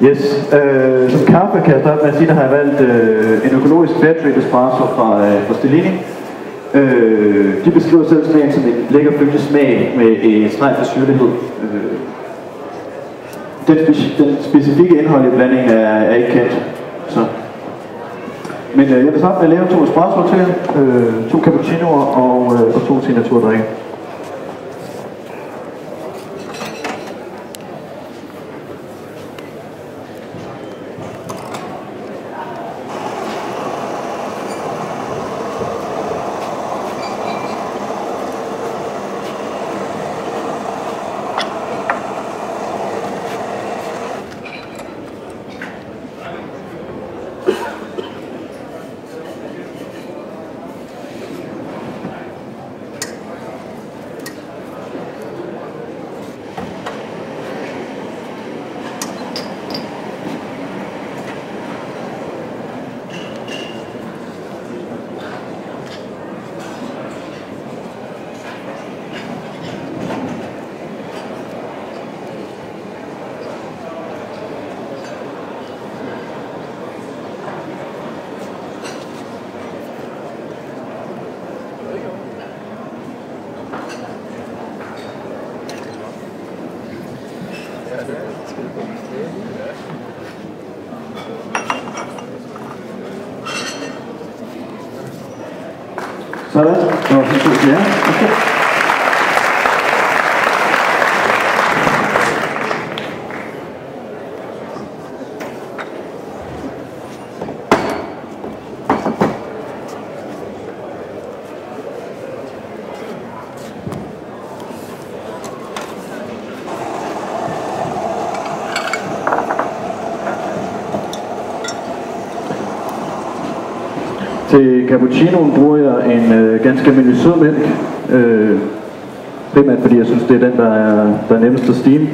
Yes, som kaffe kan jeg starte med at sige, at har jeg valgt en økologisk Fairtrade espresso fra Stellini. De beskriver selv smagen som en lækker flygtig smag med et streg af syrlighed. Den specifikke indhold i blandingen er ikke kendt. Så. Men jeg vil starte med at lave 2 espresso til, 2 cappuccinoer og 2 signaturdrikke. Sådan. Og så skal jeg. Okay. Til cappuccinoen bruger jeg en ganske almindelig sødmælk, primært fordi jeg synes, det er den, der er nemmest at stime.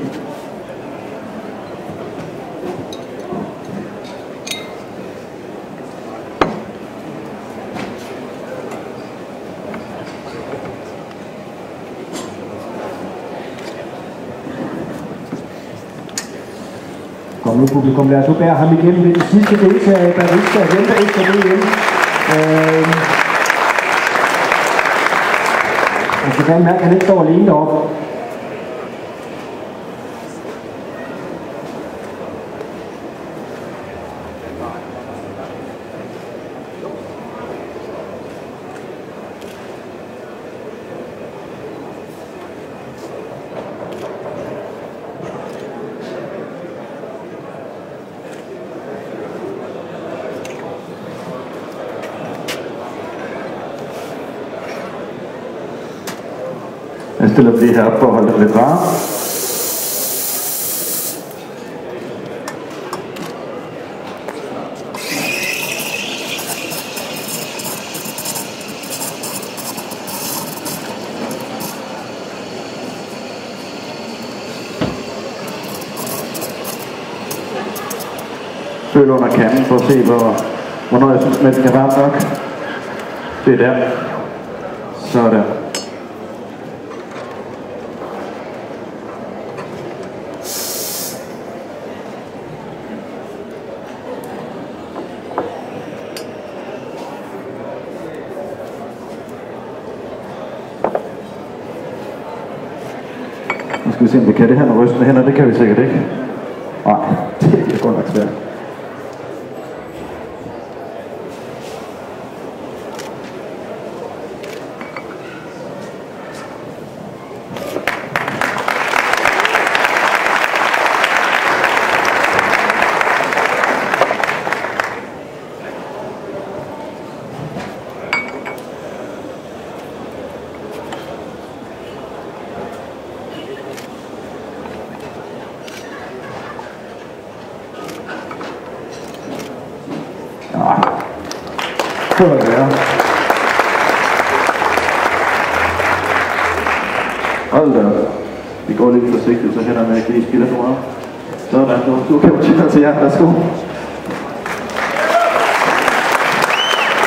Kom nu publikum, lad os nu bære ham igennem ved den sidste deltager i Barista venter efter det igen. Og så kan man mærke, at han ikke står alene deroppe. Jeg stiller dem lige heroppe for at holde dem lidt varme. Føl under kanden for at se, hvornår jeg synes, mælken er varm nok. Det er der. Sådan. Nu skal vi se, om vi kan det her med rystende hænder. Det kan vi sikkert ikke. Nej, det er godt nok svært. Så er det der. Hold da. Vi går lidt forsigtigt, så hænderne ikke lige spiller for meget. Sådan, du kan jo tjekke til jer. Værsgo.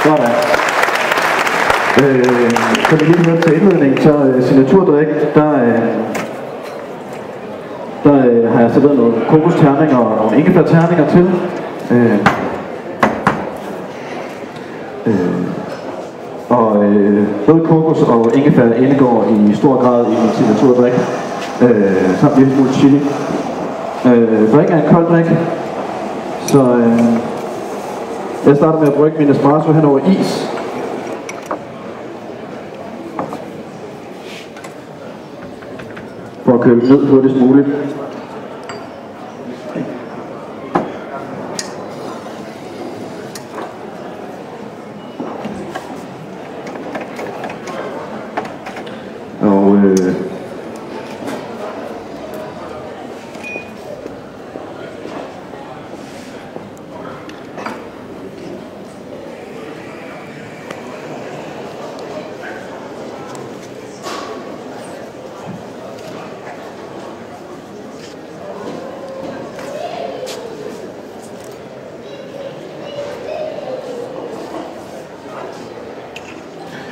Sådan. Så vi lige høre til indledning, så signaturdrik, der har jeg serveret nogle kokosterninger og nogle ingefærterninger til. Både kokos og ingefær indgår i stor grad i min signaturdrik, samt en lille smule chili. Drikken er en kold drik, så jeg starter med at brygge min espresso hen over is. For at køle ned hurtigst muligt. Og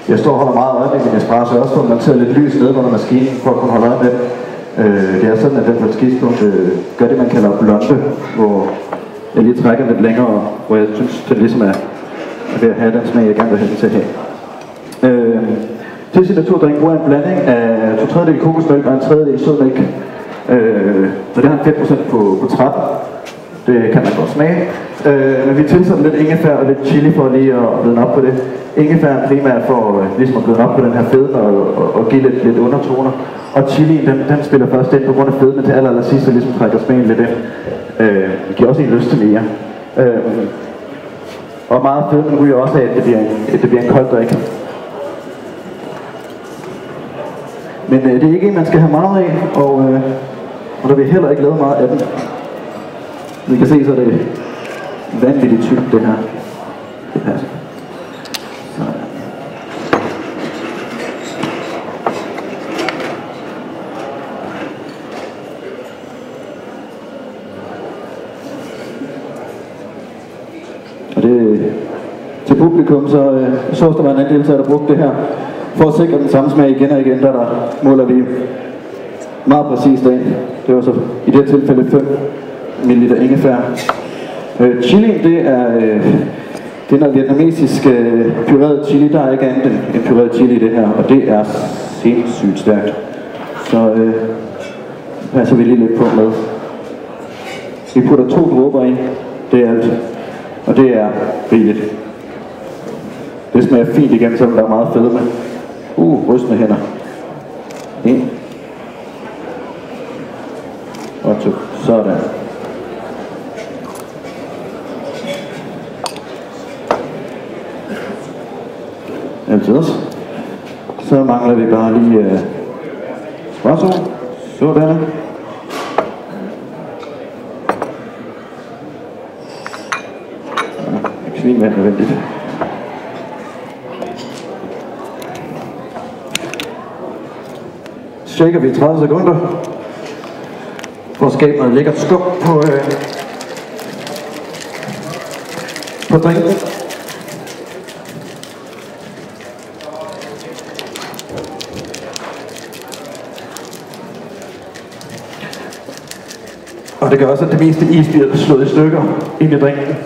jeg står og holder meget øje med min espresso, også for at montere lidt lys nede under maskinen, for at kunne holde øje med den. Det er sådan, at den på et tidspunkt gør det, man kalder blonde, hvor jeg lige trækker lidt længere, hvor jeg synes, det ligesom er ved at have den smag, jeg gerne vil have den til at have. Til signaturdrink bruger jeg en blanding af 2/3 kokosmælk og 1/3 sødmælk. Så det har en 5% på 13. Det kan man godt smage. Men vi tilsætter lidt ingefær og lidt chili for lige at bløde op på det. Ingefær primært for ligesom at bløde op på den her fedme og give lidt undertoner. Og chilien, den spiller først ind på grund af fedme til allersidst, og ligesom trækker smagen lidt ind. Det giver også en lyst til mere. Og meget fedme ryger også af, at det bliver en kold drik. Men det er ikke en, man skal have meget af, og der vil heller ikke lavet meget af den. Vi kan se, så det er vanvittigt tykt, det her. Det passer. Og det til publikum, så der var en anden deltager, der brugte det her. For at sikre den samme smag igen og igen, der måler vi meget præcist af. Det var så i det her tilfælde 5 ml ingefær. Chilien, det er noget vietnamesisk pyreret chili. Der er ikke andet end pyreret chili i det her, og det er sindssygt stærkt. Så passer vi lige lidt på med. Vi putter 2 dråber i, det er alt. Og det er rigeligt. Det smager fint igen, selvom der er meget fedme. Rystende hænder. 1. Og 2. Sådan. Altid også. Så mangler vi bare lige espresso. Sådan. Ikke svinvand nødvendigt. Shaker vi 30 sekunder for at skabe noget lækkert skum på drinken. Og det gør også, at det meste is bliver slået i stykker ind i drinken.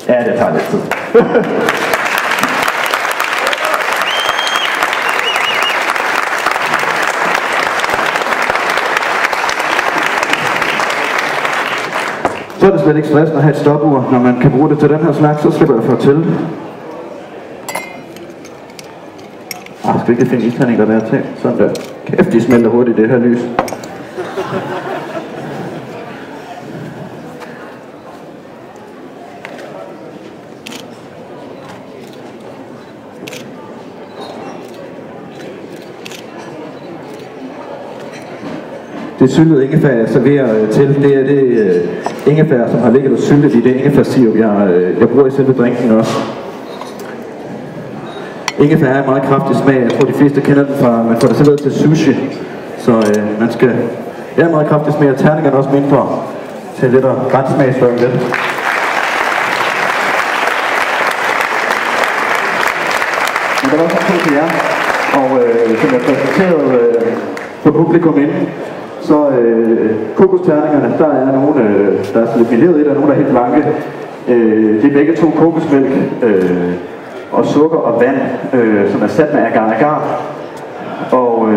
Ja, det tager lidt tid. Så er det slet ikke stressende at have et stopur, når man kan bruge det til den her slags, så slipper jeg for til. Skal vi ikke finde isterninger der til? Sådan der. Kæft, de smelter hurtigt i det her lys. Det syltede ingefær, jeg serverer til, det er det ingefær, som har ligget og syltet i det ingefærsirup, jeg bruger i selve drinken også. Ingefær er en meget kraftig smag. Jeg tror, de fleste kender den fra, man får det serveret til sushi. Så man skal... Det er en meget kraftig smag, og terningerne er også mindre til lidt at grænsmagsføre lidt. Men der var også en til jer, og som jeg præsenterede på publikum inden, Så kokosterningerne, der er nogle, der er lidt meleret i, der er nogle, der er helt blanke. Det er begge to kokosmælk og sukker og vand, som er sat med agar-agar. Og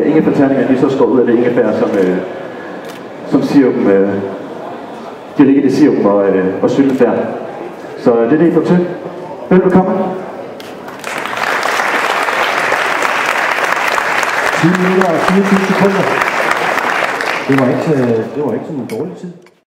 ingefærterningerne lige så skåret ud af det ingefær, som sirupen, de ligger i det sirup og syltetbær. Så det er det, I får til. Velbekomme. 10 minutter og 24 sekunder. Det var ikke sådan en dårlig tid.